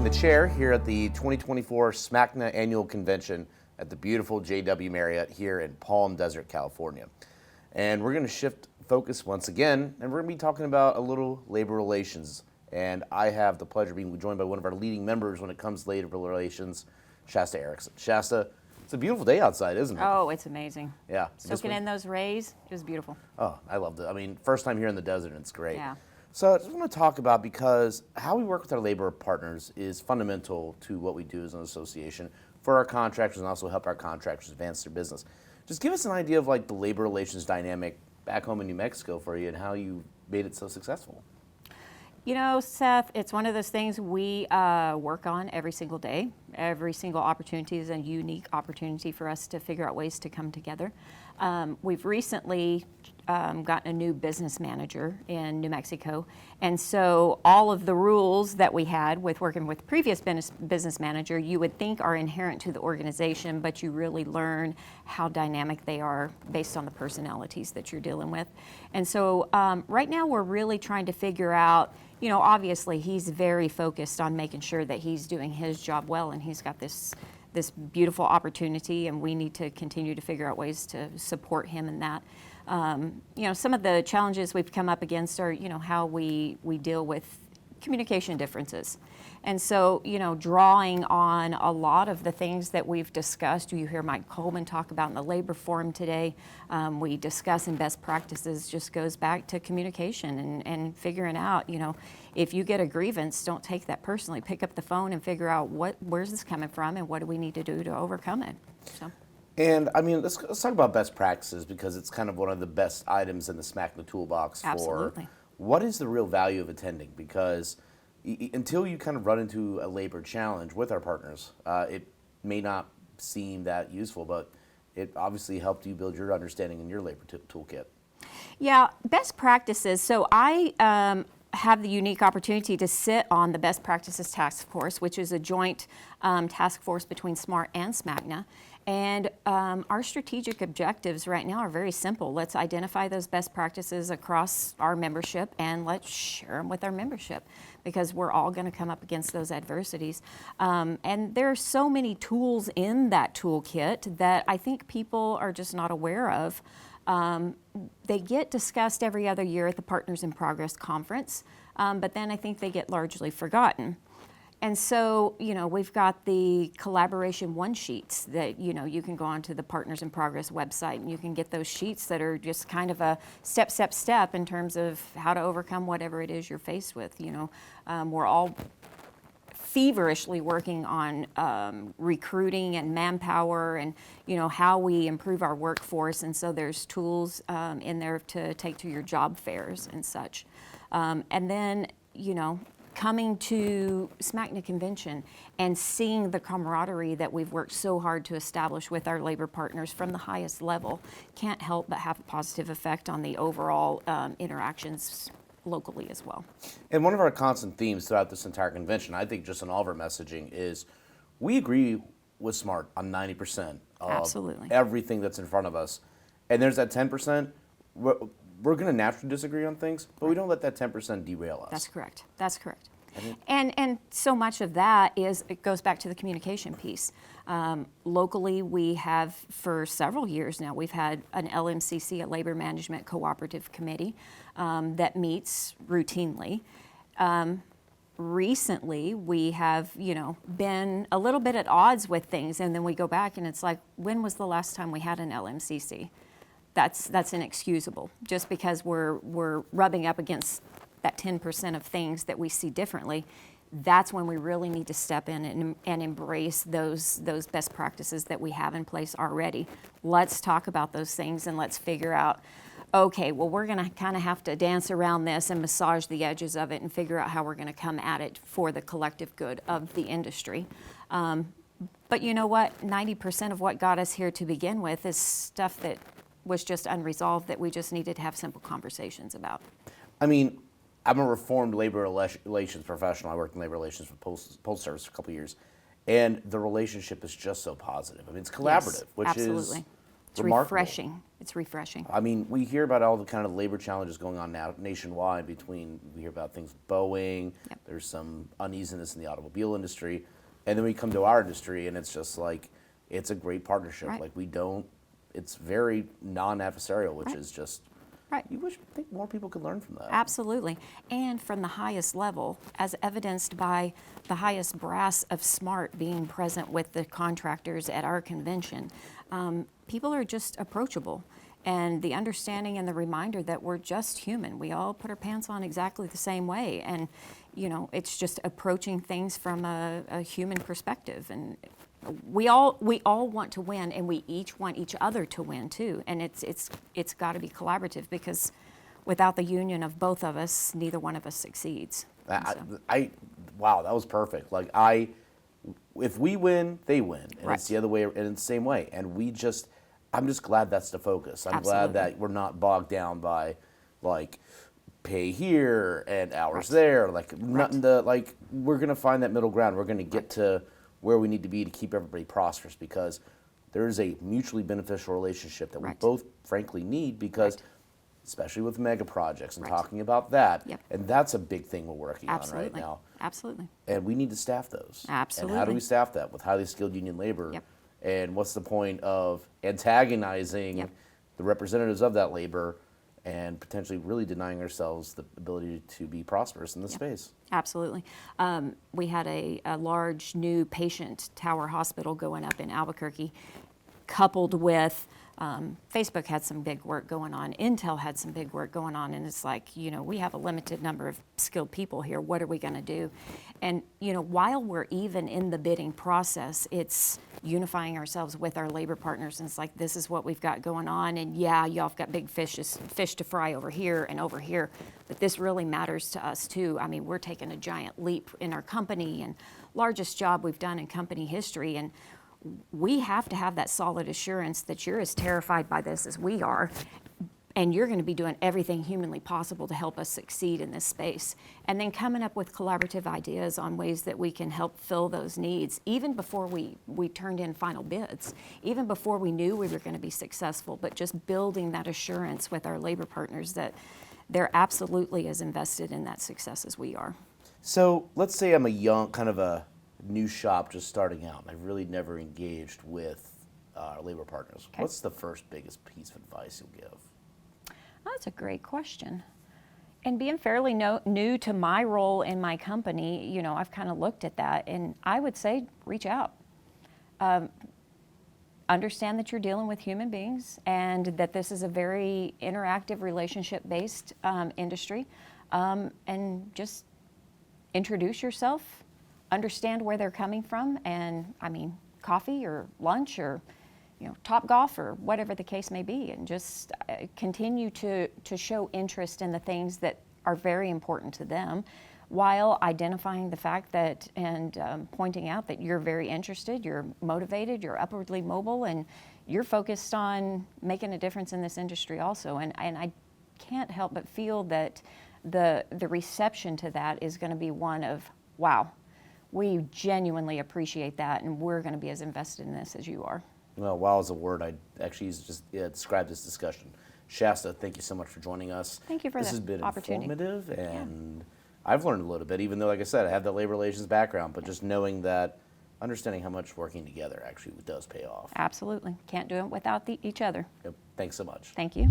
the chair here at the 2024 SMACNA Annual Convention at the beautiful JW Marriott here in Palm Desert, California. And we're going to shift focus once again, and we're going to be talking about a little labor relations. And I have the pleasure of being joined by one of our leading members when it comes to labor relations, Shasta Erickson. Shasta, it's a beautiful day outside, isn't it? Oh, it's amazing. Yeah. Soaking in those rays, it was beautiful. Oh, I loved it. I mean, first time here in the desert, and it's great. Yeah. So I just want to talk about, because how we work with our labor partners is fundamental to what we do as an association for our contractors and also help our contractors advance their business. Just give us an idea of like the labor relations dynamic back home in New Mexico for you and how you made it so successful. You know, Seth, it's one of those things we work on every single day. Every single opportunity is a unique opportunity for us to figure out ways to come together. We've recently gotten a new business manager in New Mexico, and so all of the rules that we had with working with previous business manager, you would think are inherent to the organization, but you really learn how dynamic they are based on the personalities that you're dealing with. And so right now we're really trying to figure out, you know, obviously he's very focused on making sure that he's doing his job well, and he's got this beautiful opportunity, and we need to continue to figure out ways to support him in that. You know, some of the challenges we've come up against are, you know, how we deal with communication differences. And so, you know, drawing on a lot of the things that we've discussed, you hear Mike Coleman talk about in the labor forum today, we discuss in best practices, just goes back to communication and figuring out, you know, if you get a grievance, don't take that personally. Pick up the phone and figure out where's this coming from and what do we need to do to overcome it. So. And I mean, let's talk about best practices, because it's kind of one of the best items in the SMACNA toolbox for Absolutely. What is the real value of attending, because until you kind of run into a labor challenge with our partners, it may not seem that useful, but it obviously helped you build your understanding in your labor toolkit. Yeah, best practices. So I have the unique opportunity to sit on the Best Practices Task Force, which is a joint task force between SMART and SMACNA. And our strategic objectives right now are very simple. Let's identify those best practices across our membership and let's share them with our membership, because we're all going to come up against those adversities. And there are so many tools in that toolkit that I think people are just not aware of. They get discussed every other year at the Partners in Progress conference, but then I think they get largely forgotten. And so, you know, we've got the collaboration one sheets that, you know, you can go onto the Partners in Progress website and you can get those sheets that are just kind of a step in terms of how to overcome whatever it is you're faced with. You know, we're all feverishly working on recruiting and manpower and, you know, how we improve our workforce. And so there's tools in there to take to your job fairs and such. And then, you know, coming to SMACNA Convention and seeing the camaraderie that we've worked so hard to establish with our labor partners from the highest level can't help but have a positive effect on the overall interactions locally as well. And one of our constant themes throughout this entire convention, I think just in all of our messaging, is we agree with SMART on 90% of Absolutely. Everything that's in front of us. And there's that 10%. We're going to naturally disagree on things, but we don't let that 10% derail us. That's correct. That's correct. And so much of that it goes back to the communication piece. Locally, we have, for several years now, we've had an LMCC, a Labor Management Cooperative Committee, that meets routinely. Recently, we have, you know, been a little bit at odds with things, and then we go back and it's like, when was the last time we had an LMCC? That's inexcusable, just because we're rubbing up against that 10% of things that we see differently. That's when we really need to step in and embrace those best practices that we have in place already. Let's talk about those things and let's figure out, okay, well, we're going to kind of have to dance around this and massage the edges of it and figure out how we're going to come at it for the collective good of the industry. But you know what? 90% of what got us here to begin with is stuff that was just unresolved that we just needed to have simple conversations about. I mean, I'm a reformed labor relations professional. I worked in labor relations for Postal Service for a couple of years, and the relationship is just so positive. I mean, it's collaborative, Yes, which absolutely. is It's remarkable. refreshing. It's refreshing. I mean, we hear about all the kind of labor challenges going on now nationwide between, we hear about things with Boeing, Yep. there's some uneasiness in the automobile industry, and then we come to our industry and it's just like, it's a great partnership. Right. Like it's very non-adversarial, which Right. is just, Right. I think more people could learn from that. Absolutely. And from the highest level, as evidenced by the highest brass of SMART being present with the contractors at our convention, people are just approachable. And the understanding and the reminder that we're just human. We all put our pants on exactly the same way. And, it's just approaching things from a human perspective. And we all want to win, and we each want each other to win too. And it's got to be collaborative, because without the union of both of us, neither one of us succeeds. Wow, that was perfect. Like if we win, they win, and Right. it's the other way, and it's the same way. And I'm just glad that's the focus. I'm Absolutely. glad that we're not bogged down by like pay here and hours Right. there. Like nothing to like. We're gonna find that middle ground. We're gonna get to where we need to be to keep everybody prosperous, because there is a mutually beneficial relationship that we Right. both frankly need, because Right. especially with mega projects and Right. talking about that. Yep. And that's a big thing we're working Absolutely. on right now. Absolutely. And we need to staff those. And how do Absolutely. we staff that? With highly skilled union labor. Yep. And what's the point of antagonizing Yep. the representatives of that labor and potentially really denying ourselves the ability to be prosperous in this space? Absolutely. We had a large new patient tower hospital going up in Albuquerque, coupled with Facebook had some big work going on, Intel had some big work going on, and it's like, we have a limited number of skilled people here. What are we going to do? And, while we're even in the bidding process, it's unifying ourselves with our labor partners, and it's like, this is what we've got going on, and yeah, y'all have got big fish to fry over here and over here, but this really matters to us too. I mean, we're taking a giant leap in our company, and largest job we've done in company history, and we have to have that solid assurance that you're as terrified by this as we are, and you're going to be doing everything humanly possible to help us succeed in this space. And then coming up with collaborative ideas on ways that we can help fill those needs, even before we turned in final bids, even before we knew we were going to be successful, but just building that assurance with our labor partners that they're absolutely as invested in that success as we are. So let's say I'm a young, kind of a new shop just starting out, and I've really never engaged with labor partners. Okay. What's the first biggest piece of advice you'll give? Oh, that's a great question. And being fairly new to my role in my company, I've kind of looked at that, and I would say reach out. Understand that you're dealing with human beings, and that this is a very interactive, relationship-based industry, and just introduce yourself, understand where they're coming from, and coffee or lunch or Topgolf or whatever the case may be, and just continue to show interest in the things that are very important to them, while identifying the fact that and pointing out that you're very interested, you're motivated, you're upwardly mobile, and you're focused on making a difference in this industry also. And I can't help but feel that the reception to that is going to be one of, wow, we genuinely appreciate that, and we're going to be as invested in this as you are. Well, wow is a word I'd actually use to just describe this discussion. Shasta, thank you so much for joining us. Thank you for this the has been opportunity. informative, and I've learned a little bit, even though, like I said, I have that labor relations background, but just knowing that, understanding how much working together actually does pay off. Absolutely. Can't do it without each other. Yep. Thanks so much. Thank you.